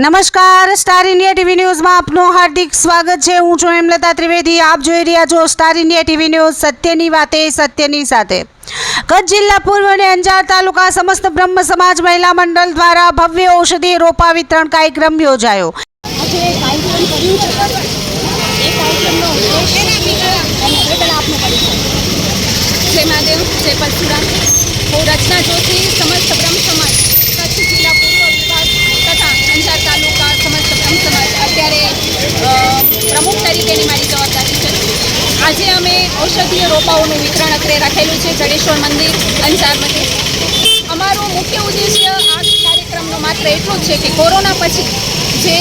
નમસ્કાર, star India TV ન્યૂઝમાં આપનું હાર્દિક સ્વાગત છે। હું છું હેમલતા ત્રિવેદી। આપ જોઈ રહ્યા છો સ્ટાર ઇન્ડિયા ટીવી ન્યૂઝ, સત્યની વાતે સત્યની સાથે। કચ્છ જિલ્લા પૂર્વ અને અંજાર તાલુકા સમસ્ત બ્રહ્મ સમાજ મહિલા મંડળ દ્વારા ભવ્ય ઔષધિ રોપા વિતરણ કાર્યક્રમ યોજાયો। जय महादेव, जय परशुराम। હું રચના જોશી, સમસ્ત બ્રહ્મ સમાજ કચ્છ જિલ્લા પૂર્વ વિભાગ તથા અંજાર તાલુકા સમસ્ત બ્રહ્મ સમાજ અત્યારે પ્રમુખ તરીકેની મારી જવાબદારી છે। આજે અમે ઔષધીય રોપાઓનું વિતરણ અત્રે રાખેલું છે જડેશ્વર મંદિર અંજાર મધ્યે। અમારો મુખ્ય ઉદ્દેશ્ય આ કાર્યક્રમનો માત્ર એટલું જ છે કે કોરોના પછી જે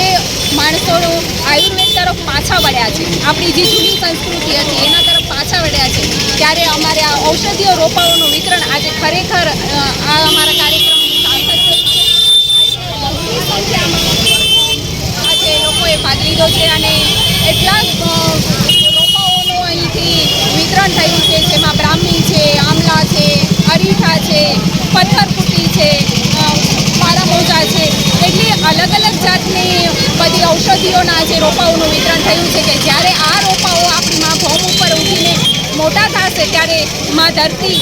માણસો આયુર્વેદ તરફ પાછા વળ્યા છે, આપણી જે જૂની સંસ્કૃતિ હતી એના તરફ પાછા વળ્યા છે, ત્યારે અમારે આ ઔષધીય રોપાઓનું વિતરણ આજે ખરેખર આ અમારા કાર્યક્રમનું સાર્થક થયું છે। આજે લોકોએ ભાગ લીધો છે અને એટલા રોપાઓનું અહીંથી વિતરણ થયું છે, જેમાં બ્રાહ્મી છે, આમલા છે, અરીઠા છે, પથ્થરકુટી છે, પારામોજા છે, એટલી અલગ અલગ જાતની બધી ઔષધિઓના જે રોપાઓનું વિતરણ થયું છે કે જ્યારે આ રોપાઓ આપણી માં ભૂમ ઉપર ઉઠીને મોટા થશે ત્યારે માં ધરતી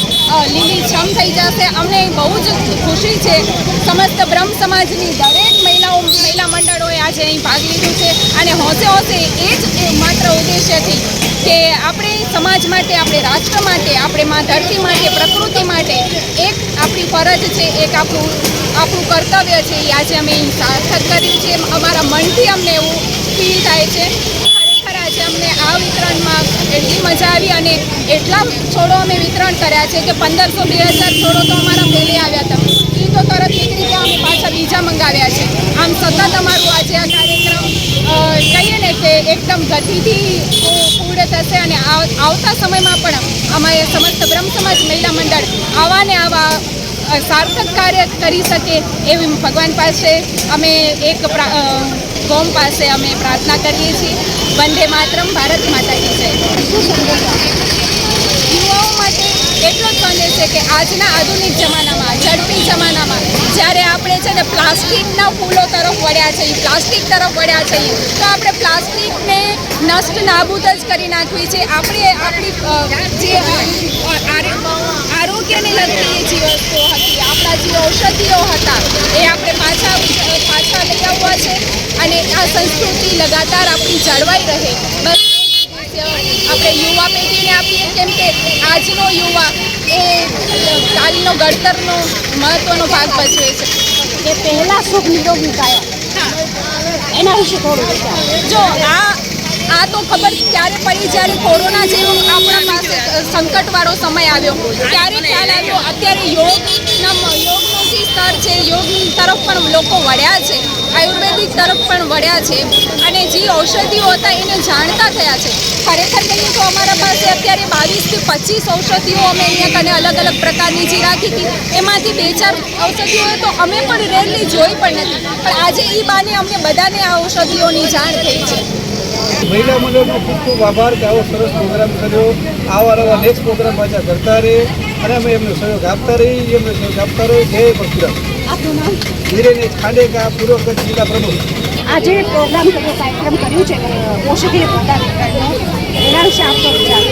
લીલીછમ થઈ જશે। અમને બહુ જ ખુશી છે। સમસ્ત બ્રહ્મ સમાજની દરેક મહિલા મંડળોએ આજે અહીં ભાગ લીધું છે અને હોંશે હોંશે એ જ માત્ર ઉદ્દેશ્યથી કે આપણે સમાજ માટે, આપણે રાષ્ટ્ર માટે, આપણે માં ધરતી માટે, પ્રકૃતિ માટે એક આપણી ફરજ છે, એક આપણું કર્તવ્ય છે, એ આજે અમે અહીં સાર્થક કર્યું છે। અમારા મનથી અમને એવું ફીલ થાય છે। ખરેખર આજે અમને આ વિતરણમાં એટલી મજા આવી અને એટલા છોડો અમે વિતરણ કર્યા છે કે 1500-2000 છોડો તો અમારા પહેલે આવ્યા હતા, એ તો તરત નીકળી ગયા, અમે પાછા બીજા મંગાવ્યા છે। આમ સતત અમારું આજે આ કાર્યક્રમ કહીએ ને કે એકદમ ગતિથી પૂર્ણ થશે અને આવતા સમયમાં પણ અમારે સમસ્ત બ્રહ્મ સમાજ મહિલા મંડળ આવા ને આવા સાર્થક કાર્ય કરી શકે એવી ભગવાન પાસે અમે એક કોમ પાસે અમે પ્રાર્થના કરીએ છીએ। વંદે માતરમ, ભારત માતા કી જય। યુવાઓ માટે એટલો જ સંદેશ છે કે આજના આધુનિક જમાનામાં, ઝડપી જમાનામાં જ્યારે આપણે છે ને પ્લાસ્ટિકના ફૂલો તરફ વળ્યા છીએ, પ્લાસ્ટિક તરફ વળ્યા છીએ, તો આપણે પ્લાસ્ટિકને નષ્ટ નાબૂદ જ કરી નાખવી છે। આપણી જે આરોગ્યને લગતી જે વસ્તુઓ હતી, આપણા જે ઔષધિઓ હતા એ આપણે પાછા લઈ આવવા છે અને આ સંસ્કૃતિ લગાતાર આપણી જળવાઈ રહે, બસ આપણે યુવા પેઢીને આપીએ, કેમ કે આજનો યુવા એ કાલનો ઘડતરનો મહત્વનો ભાગ ભજવે છે। એ પહેલાં સુખ નિરોગી કાયા એના વિશે થોડું જો આ તો ખબર ત્યારે પડી જ્યારે કોરોના જેવો આપણા પાસે સંકટવાળો સમય આવ્યો ત્યારે ખ્યાલ આવ્યો। અત્યારે યોગનો જે સ્તર છે, યોગ તરફ પણ લોકો વળ્યા છે, આયુર્વેદિક તરફ પણ વળ્યા છે અને જે ઔષધિઓ હતા એને જાણતા થયા છે। ખરેખર કહીએ તો અમારા પાસે અત્યારે 22 થી 25 ઔષધિઓ અમે અહીંયા કને અલગ અલગ પ્રકારની જે રાખી હતી, એમાંથી 2-4 ઔષધિઓ તો અમે પણ રેરલી જોઈ પણ નથી, પણ આજે એ બાને અમને બધાને આ ઔષધિઓની જાણ થઈ છે। મહિલા મંડળનો ખૂબ ખૂબ આભાર કે આવો સરસ પ્રોગ્રામ કર્યો। આવા નેક્સ્ટ પ્રોગ્રામ પાછા કરતા રહે અને અમે એમનો સહયોગ આપતા રહીએ, એમનો સહયોગ આપતા રહે। જય પરશુરામ। આપનું નામ? ધીરેને ખાંડેકા, પૂર્વ કચ્છ જિલ્લા પ્રમુખ। આજે પ્રોગ્રામ કર્યો, કાર્યક્રમ કર્યું છે ઔષધીય પોતા વિતરણનો, એના વિશે આપનો વિચાર?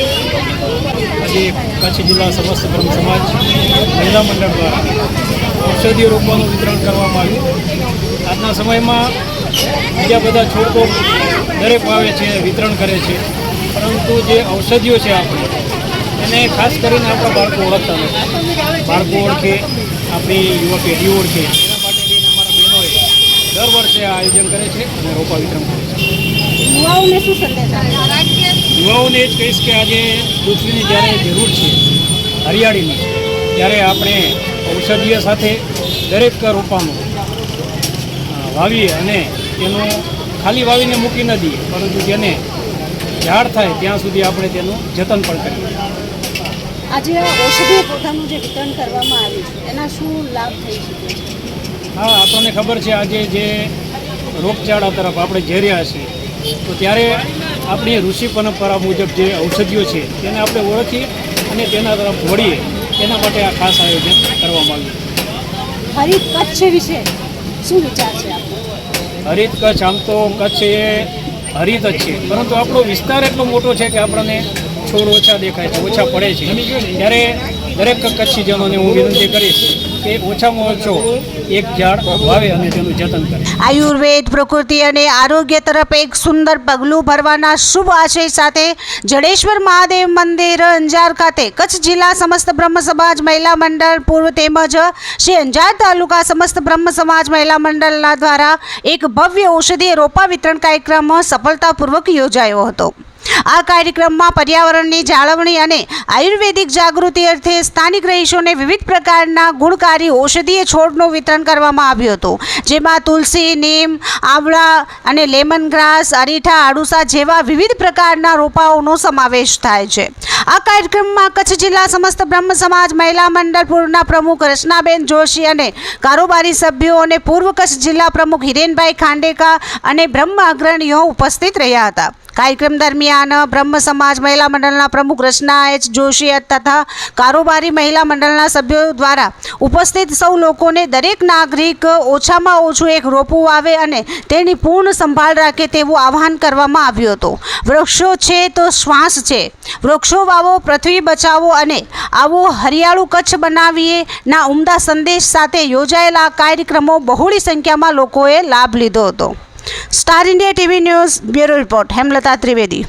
આજે કચ્છ જિલ્લા સમસ્ત બ્રહ્મ સમાજ મહિલા મંડળ દ્વારા ઔષધીય રોપાનું વિતરણ કરવામાં આવ્યું। આજના સમયમાં બીજા બધા છોડ તો દરેક વાવે છે, વિતરણ કરે છે, પરંતુ જે ઔષધિઓ છે આપણે એને ખાસ કરીને આપણા બાળકો ઓળખતા નથી। બાળકો ઓળખે, આપણી યુવા પેઢીઓ ઓળખે, એના માટે થઈને અમારા બહેનોએ દર વર્ષે આ આયોજન કરે છે અને રોપા વિતરણ કરે છે। યુવાઓને શું સંદેશ આપે? યુવાઓને જ કહીશ કે આજે પૃથ્વીની જ્યારે જરૂર છે હરિયાળીની, ત્યારે આપણે ઔષધીય સાથે દરેક રોપાનું વાવીએ અને તેનું ખાલી વાવીને મૂકી ન દઈએ, પરંતુ તેને ઝાડ થાય ત્યાં સુધી આપણે તેનું જતન પણ કરીએ। આજે ઔષધીય પોતાનું જે વિતરણ કરવામાં આવ્યું છે એના શું લાભ થઈ શકે છે? હા, આપણને ખબર છે આજે જે રોગચાળા તરફ આપણે જઈ રહ્યા છીએ, તો ત્યારે આપણી ઋષિ પરંપરા મુજબ જે ઔષધિઓ છે તેને આપણે ઓળખીએ અને તેના તરફ વળીએ, તેના માટે આ ખાસ આયોજન કરવામાં આવ્યું। હરિત કચ્છ વિશે શું વિચાર છે આપનો? હરિત કચ્છ, આમ તો કચ્છ એ હરિત જ છે, પરંતુ આપણો વિસ્તાર એટલો મોટો છે કે આપણને છોડ ઓછા દેખાય છે, ઓછા પડે છે. ત્યારે દરેક કચ્છીજનોને હું વિનંતી કરીશ કે ઓછામાં ઓછો એક ઝાડ વાવે અને તેનું જતન કરે. આયુર્વેદ, પ્રકૃતિ અને આરોગ્ય તરફ એક સુંદર પગલું ભરવાના શુભ આશય સાથે જડેશ્વર મહાદેવ મંદિર અંજાર ખાતે કચ્છ જિલ્લા સમસ્ત બ્રહ્મ સમાજ મહિલા મંડળ પૂર્વ તેમજ શ્રી અંજાર તાલુકા સમસ્ત બ્રહ્મ સમાજ મહિલા મંડળના દ્વારા એક ભવ્ય ઔષધીય રોપા વિતરણ કાર્યક્રમ સફળતાપૂર્વક યોજાયો હતો. આ કાર્યક્રમમાં પર્યાવરણની જાળવણી અને આયુર્વેદિક જાગૃતિ અર્થે સ્થાનિક રહીશોને વિવિધ પ્રકારના ગુણકારી ઔષધીય છોડનું વિતરણ કરવામાં આવ્યું હતું, જેમાં તુલસી, નીમ, આંવળા અને લેમન ગ્રાસ, અરીઠા, આડુસા જેવા વિવિધ પ્રકારના રોપાઓનો સમાવેશ થાય છે. આ કાર્યક્રમમાં કચ્છ જિલ્લા સમસ્ત બ્રહ્મ સમાજ મહિલા મંડળ પૂર્વના પ્રમુખ રચનાબેન જોશી અને કારોબારી સભ્યો અને પૂર્વ કચ્છ જિલ્લા પ્રમુખ હિરેનભાઈ ખાંડેકા અને બ્રહ્મ અગ્રણીઓ ઉપસ્થિત રહ્યા હતા. કાર્યક્રમ દરમિયાન બ્રહ્મ સમાજ મહિલા મંડળના પ્રમુખ રચના એચ જોશી તથા કારોબારી મહિલા મંડળના સભ્યો દ્વારા ઉપસ્થિત સૌ લોકોને દરેક નાગરિક ઓછામાં ઓછું એક રોપું વાવે અને તેની પૂર્ણ સંભાળ રાખે તેવું આહવાન કરવામાં આવ્યું હતું. વૃક્ષો છે તો શ્વાસ છે, વૃક્ષો વાવો, પૃથ્વી બચાવો અને આવો હરિયાળું કચ્છ બનાવીએ ના ઉમદા સંદેશ સાથે યોજાયેલા આ કાર્યક્રમો બહોળી સંખ્યામાં લોકોએ લાભ લીધો હતો. Star India TV news bureau report Hemlata Trivedi.